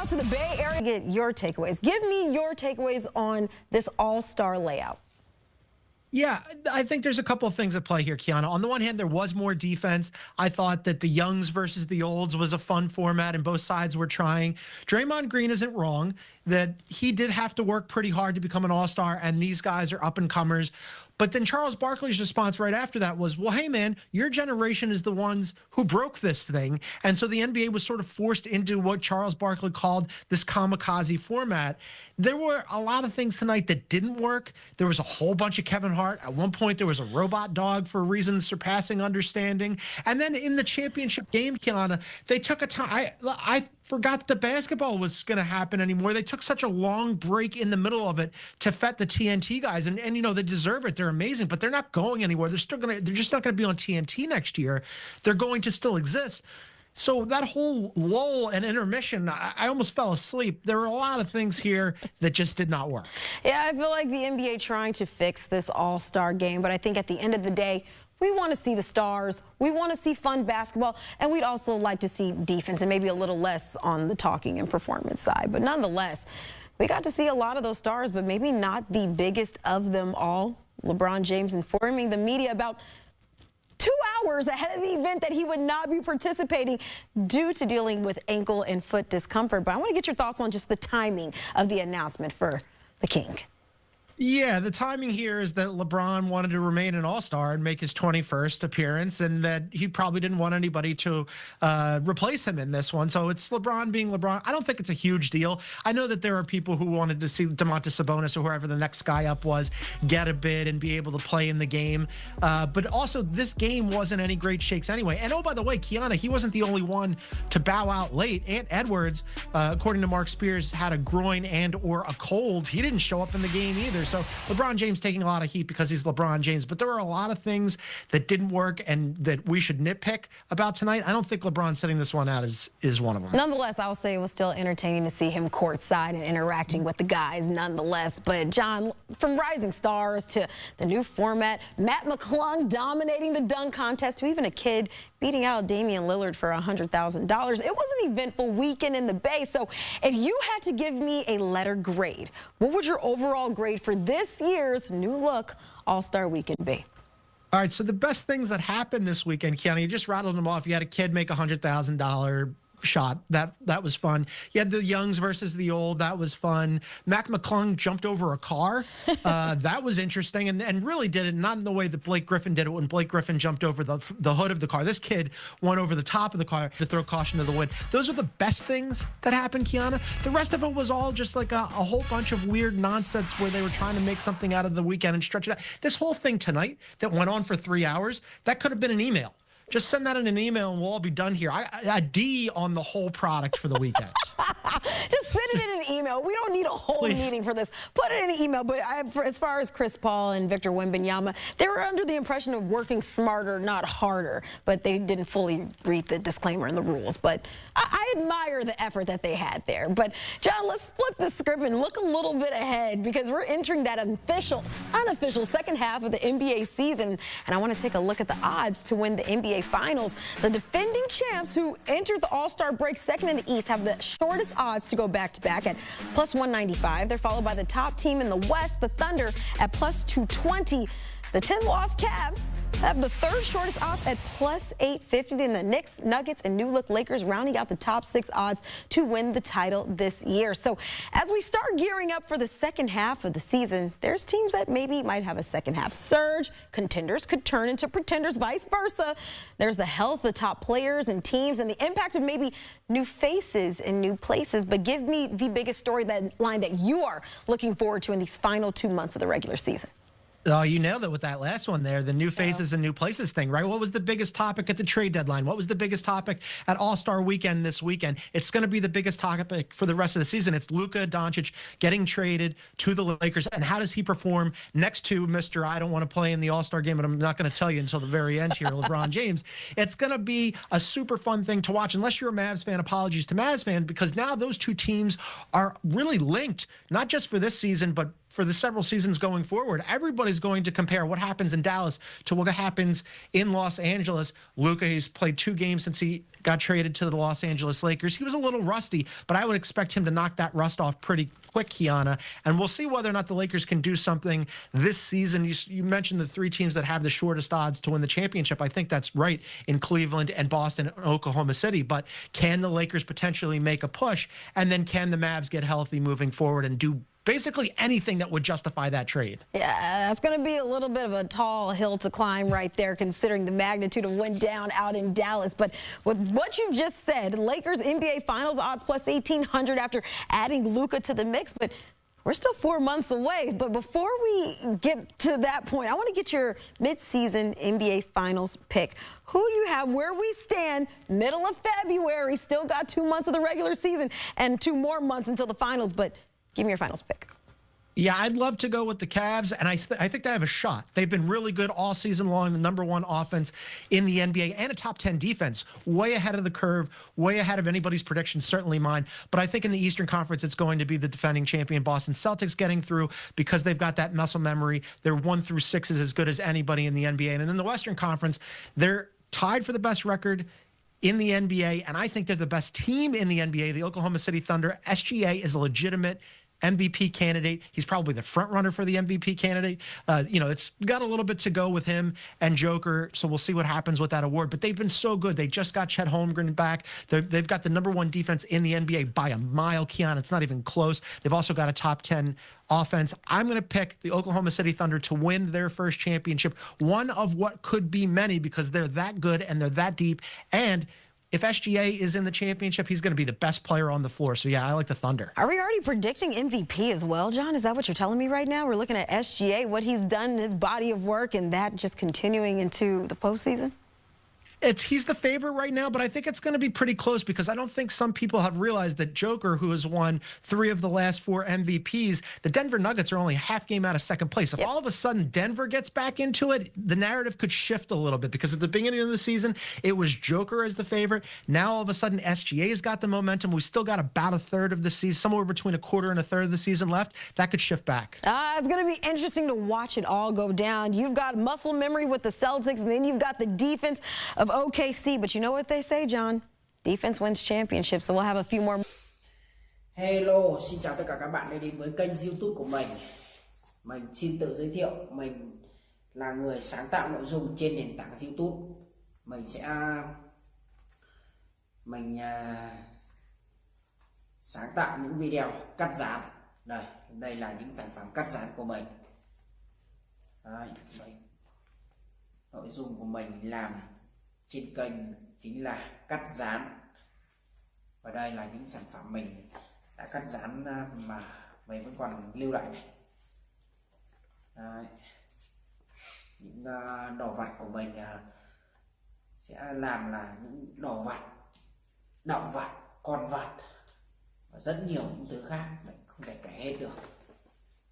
out to the Bay Area. Get your takeaways. Give me your takeaways on this all-star layout. Yeah, I think there's a couple of things at play here, Kiana. On the one hand, there was more defense. I thought that the youngs versus the olds was a fun format, and both sides were trying. Draymond Green isn't wrong that he did have to work pretty hard to become an all-star, and these guys are up-and-comers. But then Charles Barkley's response right after that was, well, hey, man, your generation is the ones who broke this thing. And so the NBA was sort of forced into what Charles Barkley called this kamikaze format. There were a lot of things tonight that didn't work. There was a whole bunch of Kevin Hart. At one point, there was a robot dog for reasons surpassing understanding. And then in the championship game, Kiana, they took a time. I forgot that the basketball was going to happen anymore. They took such a long break in the middle of it to fet the TNT guys. And you know, they deserve it. They're amazing, but they're not going anywhere. They're just not going to be on TNT next year. They're going to still exist. So that whole lull and intermission, I almost fell asleep. There were a lot of things here that just did not work. Yeah, I feel like the NBA trying to fix this all-star game, but I think at the end of the day, we want to see the stars. We want to see fun basketball, and we'd also like to see defense and maybe a little less on the talking and performance side. But nonetheless, we got to see a lot of those stars, but maybe not the biggest of them all. LeBron James informing the media about 2 hours ahead of the event that he would not be participating due to dealing with ankle and foot discomfort. But I want to get your thoughts on just the timing of the announcement for the King. Yeah, the timing here is that LeBron wanted to remain an all-star and make his 21st appearance, and that he probably didn't want anybody to replace him in this one. So it's LeBron being LeBron. I don't think it's a huge deal. I know that there are people who wanted to see Domantas Sabonis or whoever the next guy up was get a bid and be able to play in the game. But also, this game wasn't any great shakes anyway. And oh, by the way, Kiana, he wasn't the only one to bow out late. Ant Edwards, according to Mark Spears, had a groin and or a cold. He didn't show up in the game either. So LeBron James taking a lot of heat because he's LeBron James. But there were a lot of things that didn't work and that we should nitpick about tonight. I don't think LeBron setting this one out is one of them. Nonetheless, I'll say it was still entertaining to see him courtside and interacting with the guys nonetheless. But, John, from rising stars to the new format, Matt McClung dominating the dunk contest to even a kid beating out Damian Lillard for $100,000. It was an eventful weekend in the Bay. So if you had to give me a letter grade, what would your overall grade for this year's new look All-Star Weekend be? All right, so the best things that happened this weekend, Kiana, you just rattled them off. You had a kid make a $100,000 shot. That was fun. You had the youngs versus the old. That was fun. Mac McClung jumped over a car. That was interesting and really did it not in the way that Blake Griffin did it when Blake Griffin jumped over the hood of the car. This kid went over the top of the car to throw caution to the wind. Those are the best things that happened, Kiana. The rest of it was all just like a whole bunch of weird nonsense where they were trying to make something out of the weekend and stretch it out. This whole thing tonight that went on for 3 hours, that could have been an email. Just send that in an email and we'll all be done here. A D on the whole product for the weekend. Just send it in an email. We don't need a whole meeting for this. Put it in an email. But as far as Chris Paul and Victor Wembanyama, they were under the impression of working smarter, not harder. But they didn't fully read the disclaimer and the rules. But I admire the effort that they had there. But, John, let's flip the script and look a little bit ahead because we're entering that unofficial second half of the NBA season. And I want to take a look at the odds to win the NBA Finals. The defending champs who entered the All-Star break second in the East have the shortest odds to go back-to-back at plus 195. They're followed by the top team in the West, the Thunder, at plus 220. The 10-loss Cavs have the third shortest odds at plus 850. Then the Knicks, Nuggets, and new-look Lakers rounding out the top 6 odds to win the title this year. So as we start gearing up for the second half of the season, there's teams that maybe might have a second half surge. Contenders could turn into pretenders, vice versa. There's the health of the top players and teams and the impact of maybe new faces in new places. But give me the biggest storyline that you are looking forward to in these final 2 months of the regular season. Oh, you nailed it with that last one there, the new faces and new places thing, right? What was the biggest topic at the trade deadline? What was the biggest topic at All-Star Weekend this weekend? It's going to be the biggest topic for the rest of the season. It's Luka Doncic getting traded to the Lakers, and how does he perform next to Mr. I don't want to play in the All-Star game, but I'm not going to tell you until the very end here, LeBron James. It's going to be a super fun thing to watch, unless you're a Mavs fan. Apologies to Mavs fans, because now those two teams are really linked, not just for this season, but for the several seasons going forward. Everybody's going to compare what happens in Dallas to what happens in Los Angeles. Luka, he's played 2 games since he got traded to the Los Angeles Lakers. He was a little rusty, but I would expect him to knock that rust off pretty quick, Kiana. And we'll see whether or not the Lakers can do something this season. You mentioned the 3 teams that have the shortest odds to win the championship. I think that's right in Cleveland and Boston and Oklahoma City. But can the Lakers potentially make a push? And then can the Mavs get healthy moving forward and do basically anything that would justify that trade? Yeah, that's going to be a little bit of a tall hill to climb right there, considering the magnitude of what went down out in Dallas. But with what you've just said, Lakers NBA Finals odds plus 1,800 after adding Luka to the mix. But we're still 4 months away. But before we get to that point, I want to get your midseason NBA Finals pick. Who do you have? Where we stand, middle of February, still got 2 months of the regular season and 2 more months until the finals. But give me your finals pick. Yeah, I'd love to go with the Cavs, and I think they have a shot. They've been really good all season long, the #1 offense in the NBA, and a top 10 defense, way ahead of the curve, way ahead of anybody's predictions, certainly mine. But I think in the Eastern Conference, it's going to be the defending champion Boston Celtics getting through because they've got that muscle memory. Their 1 through 6 is as good as anybody in the NBA. And in the Western Conference, they're tied for the best record in the NBA, and I think they're the best team in the NBA, the Oklahoma City Thunder. SGA is a legitimate MVP candidate. He's probably the front runner for the MVP candidate. It's got a little bit to go with him and Joker, so we'll see what happens with that award. But they've been so good. They just got Chet Holmgren back. They've got the #1 defense in the NBA by a mile, Kiana. It's not even close. They've also got a top 10 offense. I'm going to pick the Oklahoma City Thunder to win their first championship, one of what could be many because they're that good and they're that deep. And if SGA is in the championship, he's going to be the best player on the floor. So, yeah, I like the Thunder. Are we already predicting MVP as well, John? Is that what you're telling me right now? We're looking at SGA, what he's done in his body of work, and that just continuing into the postseason? He's the favorite right now, but I think it's going to be pretty close because I don't think some people have realized that Joker, who has won 3 of the last 4 MVPs, the Denver Nuggets are only a half game out of second place. If all of a sudden Denver gets back into it, the narrative could shift a little bit because at the beginning of the season, it was Joker as the favorite. Now all of a sudden SGA's got the momentum. We still got about a third of the season, somewhere between a quarter and a third of the season left. That could shift back. It's going to be interesting to watch it all go down. You've got muscle memory with the Celtics, and then you've got the defense of OKC, but you know what they say, John? Defense wins championships, so we'll have a few more. Hello, xin chào tất cả các bạn đã đến với kênh YouTube của mình. Mình xin tự giới thiệu, mình là người sáng tạo nội dung trên nền tảng YouTube. Mình sáng tạo những video cắt dán. Đây là những sản phẩm cắt dán của mình. Đây. Nội dung của mình làm trên kênh chính là cắt dán, và đây là những sản phẩm mình đã cắt dán mà mình vẫn còn lưu lại này. Đấy. Những đồ vật của mình sẽ làm là những đồ vật, động vật, con vật và rất nhiều những thứ khác mình không thể kể hết được.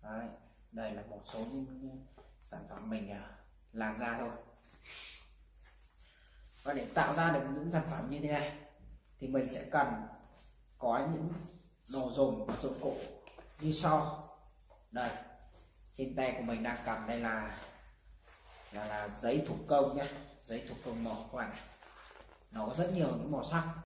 Đấy. Đây là một số những sản phẩm mình làm ra thôi. Và để tạo ra được những sản phẩm như thế này thì mình sẽ cần có những đồ dùng và dụng cụ như sau. Đây, trên tay của mình đang cầm đây là giấy thủ công nhé, giấy thủ công màu các bạn này. Nó có rất nhiều những màu sắc.